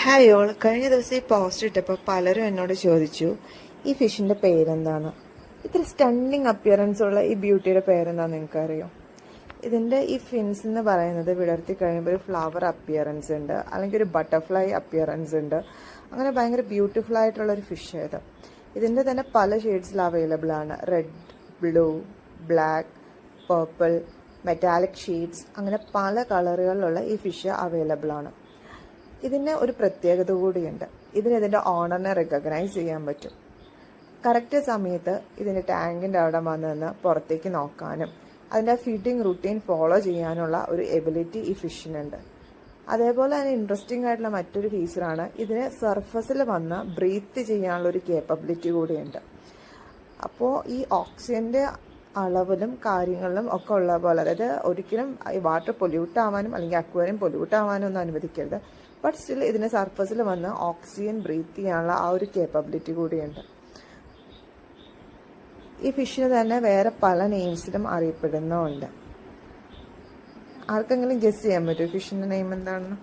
Hi all, കഴിഞ്ഞ ദിവസം ഈ പോസ്റ്റ് ഇട്ടപ്പോൾ പലരും എന്നോട് ചോദിച്ചു ഈ ഫിഷിന്റെ പേരെന്താണ്. ഇത്ര സ്റ്റണ്ണിങ് അപ്പിയറൻസ് ഉള്ള ഈ ബ്യൂട്ടിയുടെ പേരെന്താണെന്ന് നിങ്ങൾക്കറിയോ? ഇതിന്റെ ഈ ഫിൻസ് എന്ന് പറയുന്നത് വിടർത്തി കഴിയുമ്പോൾ ഒരു ഫ്ലവർ അപ്പിയറൻസ് ഉണ്ട്, അല്ലെങ്കിൽ ഒരു ബട്ടർഫ്ലൈ അപ്പിയറൻസ് ഉണ്ട്. അങ്ങനെ ഭയങ്കര ബ്യൂട്ടിഫുൾ ആയിട്ടുള്ള ഒരു ഫിഷ് ഇത്. ഇതിന്റെ തന്നെ പല ഷെയ്ഡ്സിൽ അവൈലബിൾ ആണ്. Red, blue, black, purple, metallic shades, അങ്ങനെ പല കളറുകളിലുള്ള ഈ ഫിഷ് അവൈലബിൾ ആണ്. ഇതിന് ഒരു പ്രത്യേകത കൂടിയുണ്ട്. ഇതിന്റെ ഓണറിനെ റെക്കഗ്നൈസ് ചെയ്യാൻ പറ്റും. കറക്റ്റ് സമയത്ത് ഇതിന്റെ ടാങ്കിന്റെ അവിടെ വന്ന് നിന്ന് പുറത്തേക്ക് നോക്കാനും അതിന്റെ ഫീഡിങ് റുട്ടീൻ ഫോളോ ചെയ്യാനുള്ള ഒരു എബിലിറ്റി ഈ ഫിഷിനുണ്ട്. അതേപോലെ തന്നെ ഇൻട്രസ്റ്റിംഗ് ആയിട്ടുള്ള മറ്റൊരു ഫീച്ചറാണ് ഇതിന് സർഫസിൽ വന്ന് ബ്രീത്ത് ചെയ്യാനുള്ള ഒരു കേപ്പബിലിറ്റി കൂടിയുണ്ട്. അപ്പോൾ ഈ ഓക്സിജന്റെ അളവിലും കാര്യങ്ങളിലും ഒക്കെ ഉള്ള പോലെ, അതായത് ഒരിക്കലും ഈ വാട്ടർ പൊല്യൂട്ട് ആവാനും അല്ലെങ്കിൽ അക്വേറിയം പൊല്യൂട്ട് ആവാനും ഒന്നും അനുവദിക്കരുത്. ബട്ട് സ്റ്റിൽ ഇതിന് സർഫസിൽ വന്ന് ഓക്സിജൻ ബ്രീത്ത് ചെയ്യാനുള്ള ആ ഒരു കേപ്പബിലിറ്റി കൂടിയുണ്ട്. ഈ ഫിഷിന് തന്നെ വേറെ പല നെയിംസിലും അറിയപ്പെടുന്നുണ്ട്. ആർക്കെങ്കിലും ഗസ് ചെയ്യാൻ പറ്റുമോ ഫിഷിന്റെ നെയിം എന്താണെന്ന്?